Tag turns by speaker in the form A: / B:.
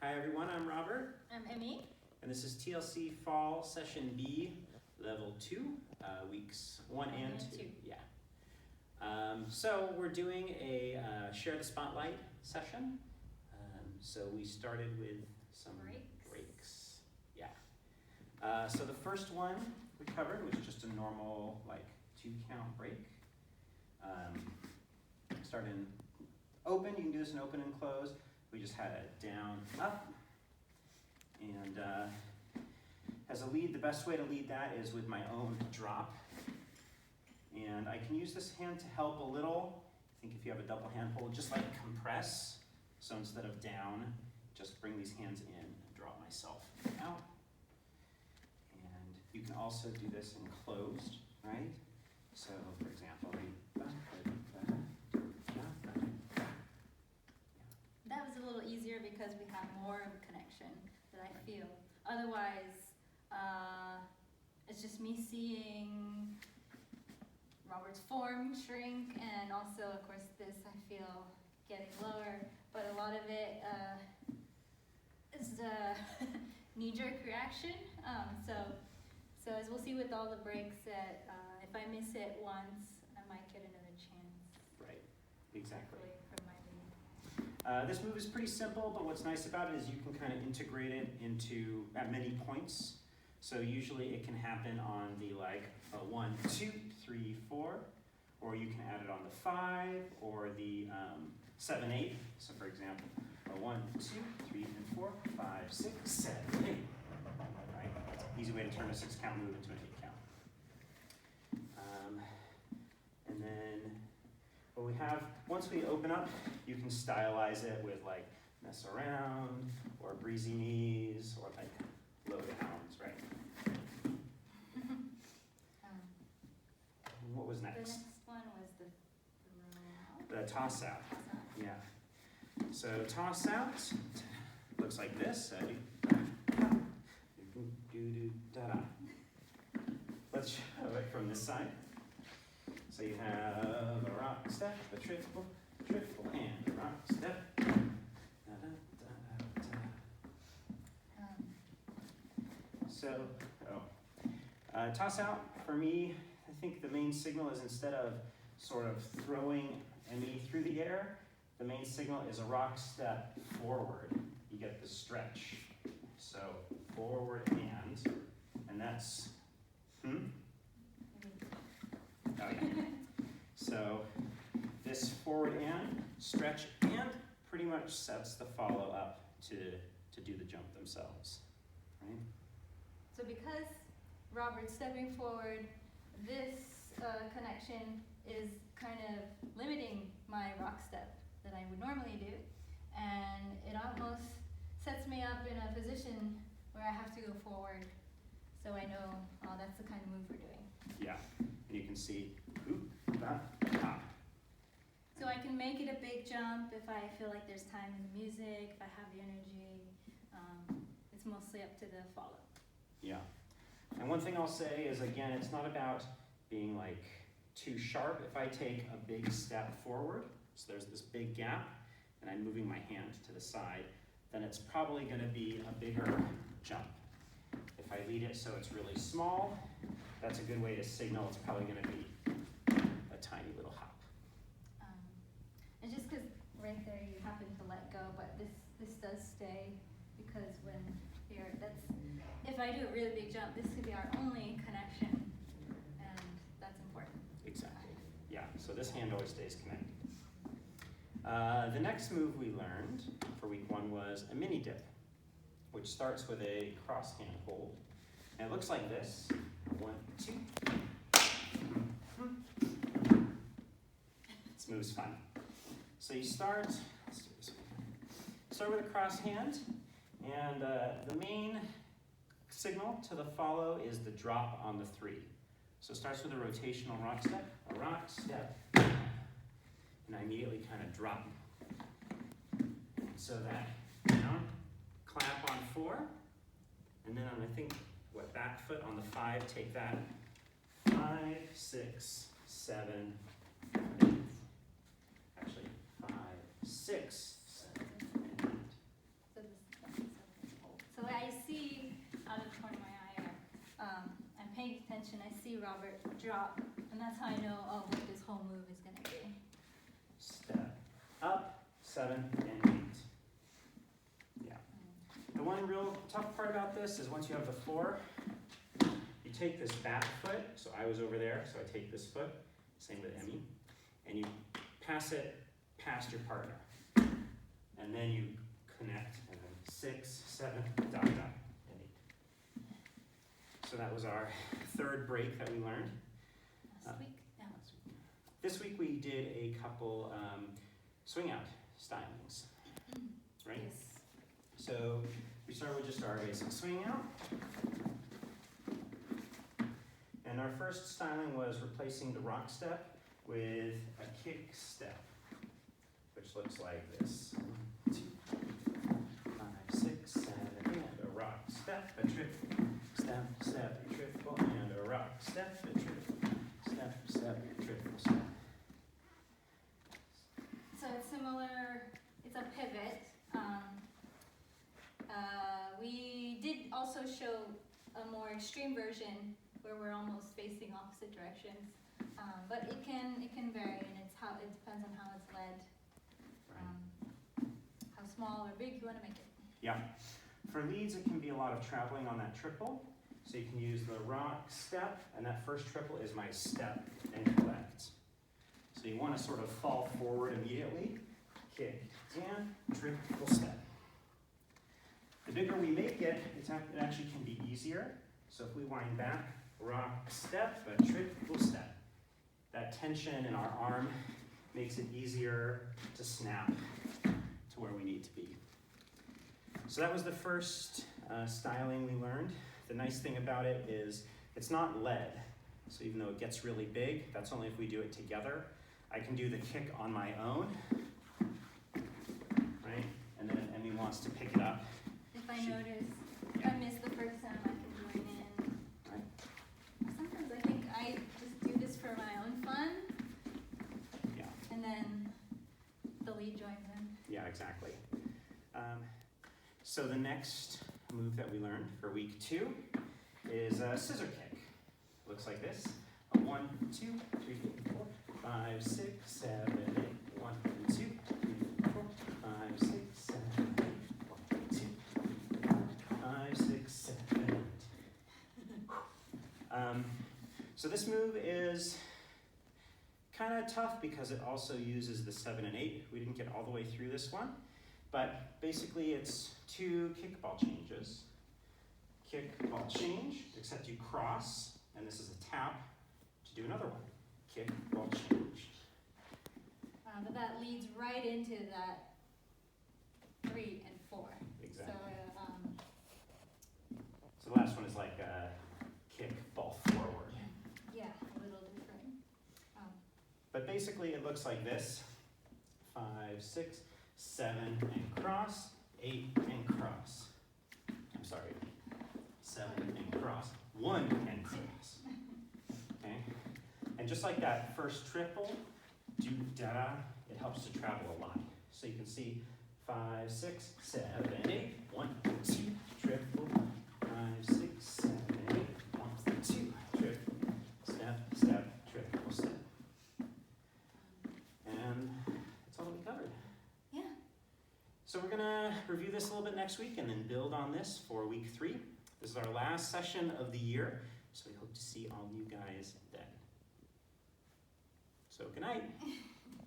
A: Hi everyone, I'm Robert.
B: I'm Emmy.
A: And this is TLC Fall Session B, Level 2, Weeks 1 and 2. Yeah. So we're doing a Share the Spotlight session. So we started with some breaks. Yeah. So the first one we covered was just a normal 2-count break. Start in open, you can do this in open and close. We just had a down, up. And as a lead, the best way to lead that is with my own drop. And I can use this hand to help a little. I think if you have a double hand hold, just compress. So instead of down, just bring these hands in and drop myself out. And you can also do this in closed, right? So for example,
B: that was a little easier because we have more of a connection that I feel. Otherwise, it's just me seeing Robert's form shrink, and also, of course, this I feel getting lower. But a lot of it is a knee-jerk reaction. So as we'll see with all the breaks, that if I miss it once, I might get another chance.
A: Right, exactly.
B: From my lead.
A: This move is pretty simple, but what's nice about it is you can kind of integrate it at many points. So usually it can happen on the 1, 2, 3, 4, or you can add it on the 5 or the 7, 8. So for example, 1, 2, 3, and 4, 5, 6, 7, 8. Right? Easy way to turn a 6-count move into an 8-count. And then what we have, once we open up, you can stylize it with mess around or breezy knees or low downs, right? What was next?
B: The next one was the
A: toss out. Yeah. So toss out looks like this. Let's show it from this side. So you have a rock step, a triple, and a rock step. So, toss out for me, I think the main signal is instead of sort of throwing Emmy through the air, the main signal is a rock step forward. You get the stretch. So forward and that's, Oh yeah. So this forward and stretch and pretty much sets the follow up to do the jump themselves, right?
B: So because Robert's stepping forward, this connection is kind of limiting my rock step that I would normally do, and it almost sets me up in a position where I have to go forward, so I know, oh, that's the kind of move we're doing.
A: Yeah, and you can see, hop.
B: So I can make it a big jump if I feel like there's time in the music, if I have the energy. It's mostly up to the follow.
A: Yeah, and one thing I'll say is, again, it's not about being too sharp. If I take a big step forward, so there's this big gap, and I'm moving my hand to the side, then it's probably going to be a bigger jump. If I lead it so it's really small, that's a good way to signal it's probably going to be a tiny little hop.
B: And just because right there you happen to let go, but this does stay, because when if I do a really big jump, this could be our only connection, and that's important.
A: Exactly. Yeah, so this hand always stays connected. The next move we learned for week 1 was a mini dip, which starts with a cross hand hold. And it looks like this. 1, 2. This move's fun. So you start with a cross hand, and the main signal to the follow is the drop on the 3. So it starts with a rotational rock step, and I immediately kind of drop. So that down, clap on 4, and then on back foot on the 5, take that 5, 6, 7, 8. Actually, 5, 6, 7, 8.
B: out of the corner of my eye, I'm paying attention, I see Robert drop, and that's how I know, oh, what this whole move is gonna be.
A: Step up, 7 and 8. Yeah. The one real tough part about this is once you have the 4, you take this back foot, so I was over there, so I take this foot, same with Emmy, and you pass it past your partner. And then you connect, and then 6, 7, dot, dot, and 8. So that was our 3rd break that we learned.
B: Last week? No.
A: This week we did a couple swing out stylings, right?
B: Yes.
A: So we started with just our basic swing out. And our first styling was replacing the rock step with a kick step, which looks like this. 1, 2, 5, 6, 7, and a rock step, a triple, step, step, triple, and a rock step, a triple, step, step, triple, step.
B: So it's similar, it's a pivot. We did also show a more extreme version where we're almost facing opposite directions. But it can vary, and it depends on how it's led. How small or big you want to make it.
A: Yeah. For leads, it can be a lot of traveling on that triple. So you can use the rock step, and that first triple is my step and collect. So you want to sort of fall forward immediately, kick down, triple step. The bigger we make it, it actually can be easier. So if we wind back, rock step, a triple step. That tension in our arm makes it easier to snap to where we need to be. So that was the first styling we learned. The nice thing about it is it's not lead. So even though it gets really big, that's only if we do it together. I can do the kick on my own, right? And then if Emmy wants to pick it up.
B: If I notice, if I miss the first time, I can join in.
A: Right.
B: Sometimes I think I just do this for my own fun.
A: Yeah.
B: And then the lead joins in.
A: Yeah, exactly. So the next move that we learned for week 2 is a scissor kick. Looks like this. 1, 2, 3, 4, 5, 6, 7, 8. 1, 2, 3, 4, 5, 6, 7, 8. 1, 2, 3, 4, 5, 6, 7, 8. So this move is kind of tough because it also uses the 7 and 8. We didn't get all the way through this one, but basically it's 2 kickball changes. Kickball change, except you cross, and this is a tap to do another one. Kickball change.
B: But that leads right into that 3 and 4.
A: Exactly.
B: So,
A: So the last one is like a kickball forward.
B: yeah, a little different.
A: But basically it looks like this. 5, 6, 7, and cross. 8 and cross. I'm sorry. 7 and cross. 1 and cross. Okay? And just like that first triple, do-da-da, it helps to travel a lot. So you can see 5, 6, 7, 8. 1, 2, triple. 5, 6, 7, 8. 1, 2, triple. Step, step, triple step. And that's all that we covered.
B: Yeah.
A: So we're gonna review this a little bit next week and then build on this for week 3. This is our last session of the year, so we hope to see all you guys then. So good night.